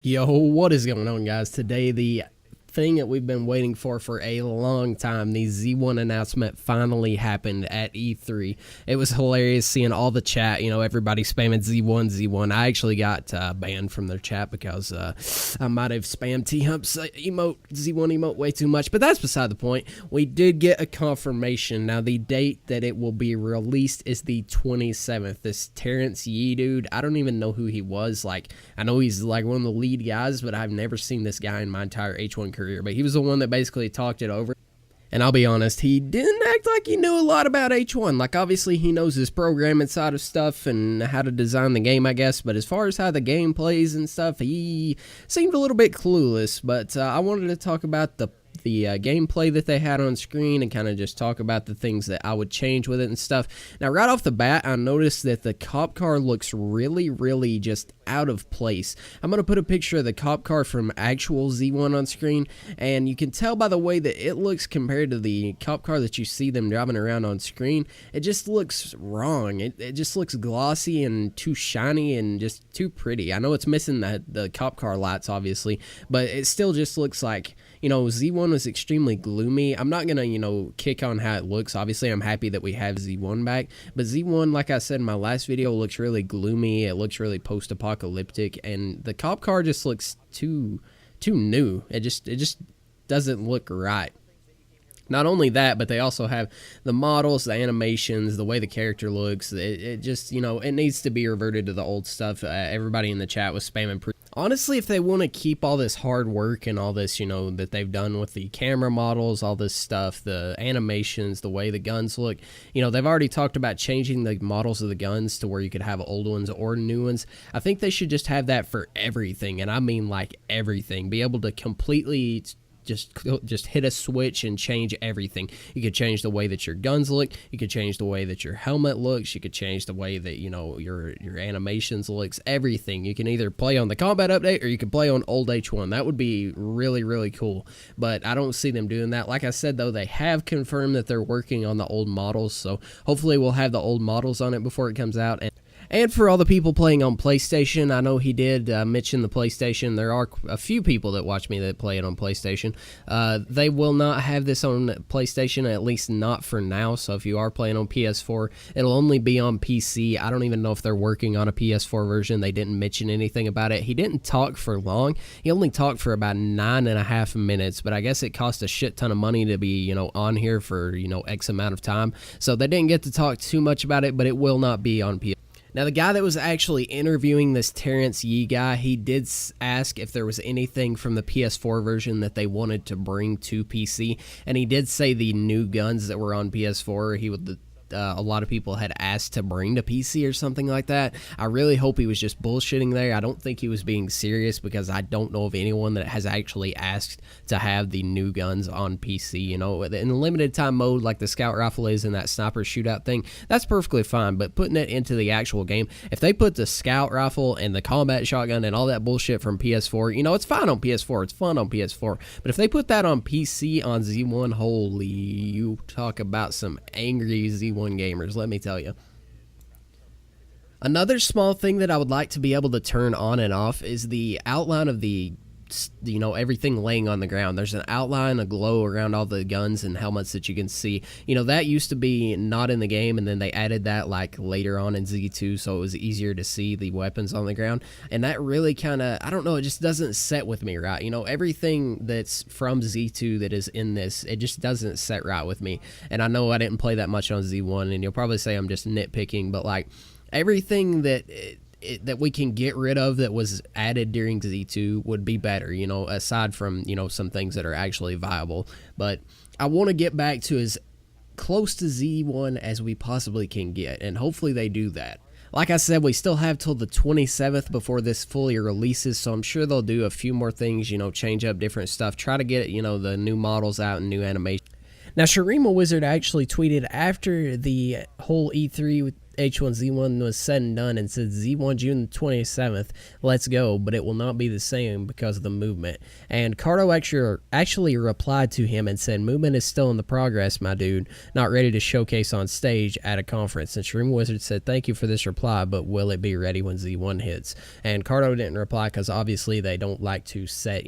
Yo, what is going on, guys? Today, the thing that we've been waiting for a long time, the Z1 announcement finally happened at E3. It was hilarious seeing all the chat, everybody spamming Z1. I actually got banned from their chat because I might have spammed T-Hump's Z1 emote way too much, but that's beside the point. We did get a confirmation. Now, the date that it will be released is the 27th. This Terrence Yee dude, I don't even know who he was. I know he's one of the lead guys, but I've never seen this guy in my entire H1 career. But he was the one that basically talked it over. And I'll be honest, he didn't act like he knew a lot about H1. Obviously, he knows his programming side of stuff and how to design the game, I guess. But as far as how the game plays and stuff, he seemed a little bit clueless. But I wanted to talk about the gameplay that they had on screen and kind of just talk about the things that I would change with it and stuff. Now, right off the bat, I noticed that the cop car looks really just out of place. I'm going to put a picture of the cop car from actual Z1 on screen, and you can tell by the way that it looks compared to the cop car that you see them driving around on screen. It just looks wrong. It just looks glossy and too shiny and just too pretty. I know it's missing the cop car lights, obviously, but it still just looks like, Z1 was extremely gloomy. I'm not going to, kick on how it looks. Obviously, I'm happy that we have Z1 back. But Z1, like I said in my last video, looks really gloomy. It looks really post-apocalyptic. And the cop car just looks too new. It just doesn't look right. Not only that, but they also have the models, the animations, the way the character looks. It just, it needs to be reverted to the old stuff. Everybody in the chat was spamming. Honestly, if they want to keep all this hard work and all this, that they've done with the camera models, all this stuff, the animations, the way the guns look, they've already talked about changing the models of the guns to where you could have old ones or new ones. I think they should just have that for everything, and I mean everything. Be able to completely just hit a switch and change everything. You could change the way that your guns look. You could change the way that your helmet looks. You could change the way that your animations looks. Everything. You can either play on the combat update or you can play on old H1. That would be really cool. But I don't see them doing that. Like I said, though, they have confirmed that they're working on the old models, so hopefully we'll have the old models on it before it comes out. And for all the people playing on PlayStation, I know he did mention the PlayStation. There are a few people that watch me that play it on PlayStation. They will not have this on PlayStation, at least not for now. So if you are playing on PS4, it'll only be on PC. I don't even know if they're working on a PS4 version. They didn't mention anything about it. He didn't talk for long. He only talked for about 9.5 minutes, but I guess it cost a shit ton of money to be, on here for, X amount of time. So they didn't get to talk too much about it, but it will not be on PS4. Now, the guy that was actually interviewing this Terrence Yee guy, he did ask if there was anything from the PS4 version that they wanted to bring to PC, and he did say the new guns that were on PS4, a lot of people had asked to bring to PC or something like that. I really hope he was just bullshitting there. I don't think he was being serious because I don't know of anyone that has actually asked to have the new guns on PC. In the limited time mode like the scout rifle is in that sniper shootout thing, that's perfectly fine, but putting it into the actual game, if they put the scout rifle and the combat shotgun and all that bullshit from PS4, it's fine on PS4, it's fun on PS4, but if they put that on PC on Z1, holy, you talk about some angry Z1 gamers, let me tell you. Another small thing that I would like to be able to turn on and off is the outline of the everything laying on the ground. There's an outline, a glow around all the guns and helmets that you can see. That used to be not in the game, and then they added that later on in Z2, so it was easier to see the weapons on the ground. And that really kind of, I don't know, it just doesn't set with me right. Everything that's from Z2 that is in this, it just doesn't set right with me. And I know I didn't play that much on Z1, and you'll probably say I'm just nitpicking, but everything that that we can get rid of that was added during Z2 would be better, aside from, some things that are actually viable. But I want to get back to as close to Z1 as we possibly can get, and hopefully they do that. Like I said, we still have till the 27th before this fully releases, so I'm sure they'll do a few more things, change up different stuff, try to get, the new models out and new animation. Now, Shurima Wizard actually tweeted after the whole E3 H1Z1 was said and done and said Z1 June 27th, let's go, but it will not be the same because of the movement. And Cardo actually replied to him and said, movement is still in the progress, my dude, not ready to showcase on stage at a conference. And Shroom Wizard said, thank you for this reply, but will it be ready when Z1 hits? And Cardo didn't reply because obviously they don't like to set,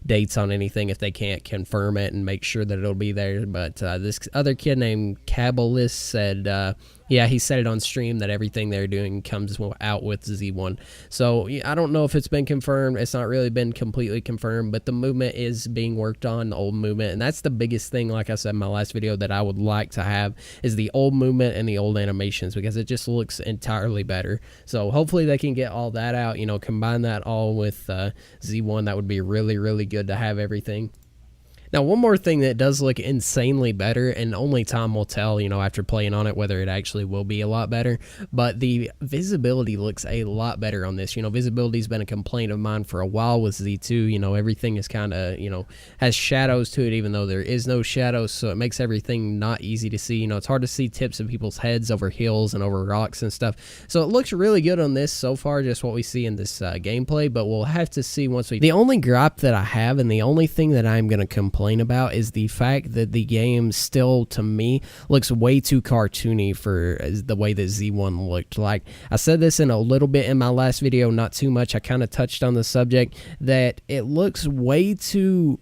dates on anything if they can't confirm it and make sure that it'll be there. But this other kid named Cabalist said, yeah, he said it on stream that everything they're doing comes out with Z1. So I don't know if it's been confirmed. It's not really been completely confirmed, but the movement is being worked on, the old movement. And that's the biggest thing, like I said in my last video, that I would like to have is the old movement and the old animations, because it just looks entirely better. So hopefully they can get all that out, combine that all with Z1. That would be really, really good to have everything. Now, one more thing that does look insanely better, and only time will tell, after playing on it, whether it actually will be a lot better, but the visibility looks a lot better on this. Visibility's been a complaint of mine for a while with Z2. Everything is kind of, has shadows to it, even though there is no shadows, so it makes everything not easy to see. It's hard to see tips of people's heads over hills and over rocks and stuff. So it looks really good on this so far, just what we see in this gameplay, but we'll have to see once we... The only gripe that I have, and the only thing that I'm going to complain about, is the fact that the game still, to me, looks way too cartoony for the way that Z1 looked. Like I said this in a little bit in my last video, not too much. I kind of touched on the subject that it looks way too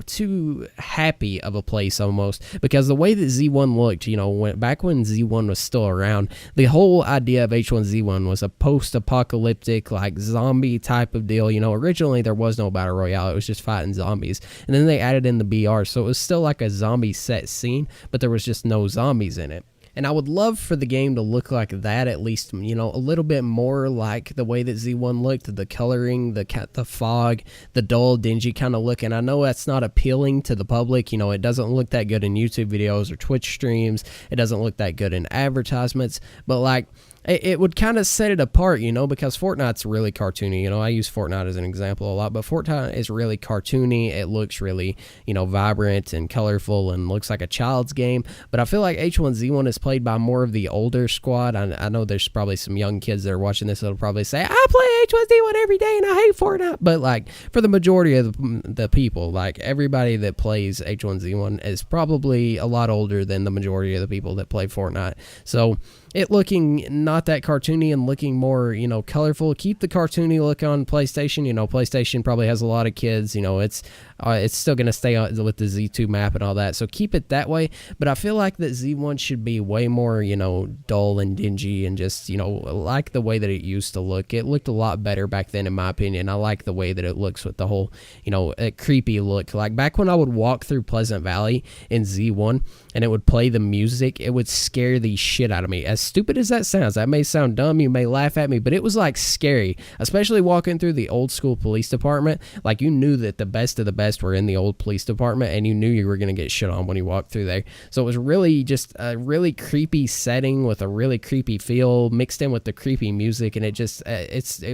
too happy of a place almost, because the way that Z1 looked, back when Z1 was still around, the whole idea of H1Z1 was a post-apocalyptic, zombie type of deal. Originally there was no battle royale, it was just fighting zombies, and then they added in the BR, so it was still like a zombie set scene, but there was just no zombies in it. And I would love for the game to look like that, at least, a little bit more like the way that Z1 looked, the coloring, the fog, the dull, dingy kind of look. And I know that's not appealing to the public. It doesn't look that good in YouTube videos or Twitch streams. It doesn't look that good in advertisements. But, it would kind of set it apart, because Fortnite's really cartoony. I use Fortnite as an example a lot, but Fortnite is really cartoony. It looks really, vibrant and colorful and looks like a child's game. But I feel like H1Z1 is played by more of the older squad. I know there's probably some young kids that are watching this that'll probably say, I play H1Z1 every day and I hate Fortnite. But, for the majority of the people, everybody that plays H1Z1 is probably a lot older than the majority of the people that play Fortnite. So it looking not that cartoony and looking more, colorful. Keep the cartoony look on PlayStation. PlayStation probably has a lot of kids. It's still going to stay with the Z2 map and all that. So keep it that way. But I feel like that Z1 should be way more, dull and dingy and just, like the way that it used to look. It looked a lot better back then, in my opinion. I like the way that it looks with the whole, creepy look. Like back when I would walk through Pleasant Valley in Z1 and it would play the music, it would scare the shit out of me. As stupid as that sounds, that may sound dumb, you may laugh at me, but it was scary, especially walking through the old school police department. You knew that the best of the best were in the old police department, and you knew you were going to get shit on when you walked through there. So it was really just a really creepy setting with a really creepy feel mixed in with the creepy music, and it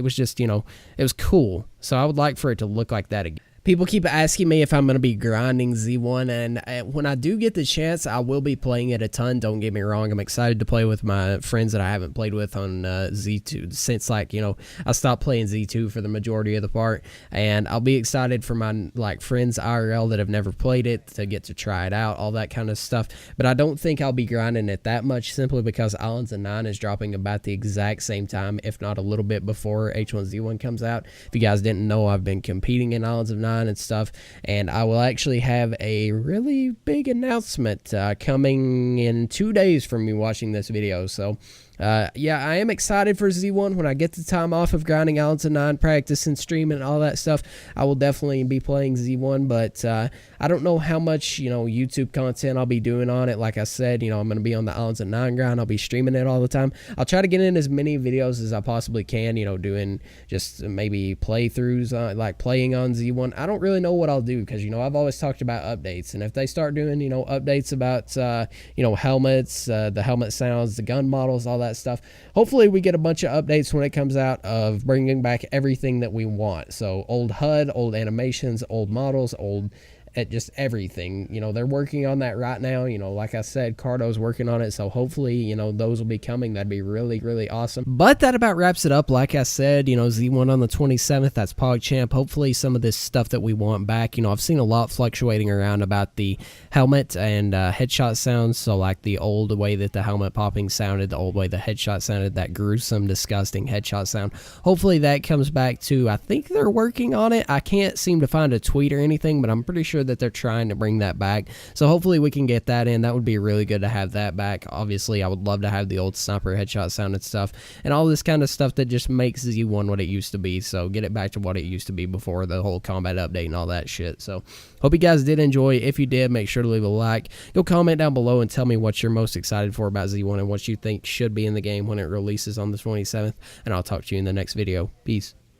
was just, it was cool. So I would like for it to look like that again. People keep asking me if I'm going to be grinding Z1, and when I do get the chance, I will be playing it a ton. Don't get me wrong. I'm excited to play with my friends that I haven't played with on Z2 since, I stopped playing Z2 for the majority of the part, and I'll be excited for my, friends IRL that have never played it to get to try it out, all that kind of stuff. But I don't think I'll be grinding it that much, simply because Islands of 9 is dropping about the exact same time, if not a little bit before H1Z1 comes out. If you guys didn't know, I've been competing in Islands of 9 and stuff, and I will actually have a really big announcement coming in 2 days from me watching this video. So yeah, I am excited for Z1. When I get the time off of grinding Islands of 9, practicing, streaming, and all that stuff, I will definitely be playing Z1, but I don't know how much, YouTube content I'll be doing on it. Like I said, I'm going to be on the Islands of 9 grind. I'll be streaming it all the time. I'll try to get in as many videos as I possibly can, doing just maybe playthroughs, playing on Z1. I don't really know what I'll do, because, I've always talked about updates, and if they start doing, updates about, helmets, the helmet sounds, the gun models, all that stuff, hopefully we get a bunch of updates when it comes out of bringing back everything that we want. So old HUD, old animations, old models, old at just everything. You know, they're working on that right now. You know, like I said, Cardo's working on it, so hopefully, you know, those will be coming. That'd be really, really awesome. But that about wraps it up. Like I said, you know, Z1 on the 27th, that's PogChamp. Hopefully some of this stuff that we want back. You know, I've seen a lot fluctuating around about the helmet and headshot sounds. So like the old way that the helmet popping sounded, the old way the headshot sounded, that gruesome, disgusting headshot sound. Hopefully that comes back too. I think they're working on it. I can't seem to find a tweet or anything, but I'm pretty sure that they're trying to bring that back. So hopefully we can get that in. That would be really good to have that back. Obviously, I would love to have the old sniper headshot sound and stuff, and all this kind of stuff that just makes Z1 what it used to be. So get it back to what it used to be before the whole combat update and all that shit. So hope you guys did enjoy. If you did, make sure to leave a like. Go comment down below and tell me what you're most excited for about Z1 and what you think should be in the game when it releases on the 27th. And I'll talk to you in the next video. Peace.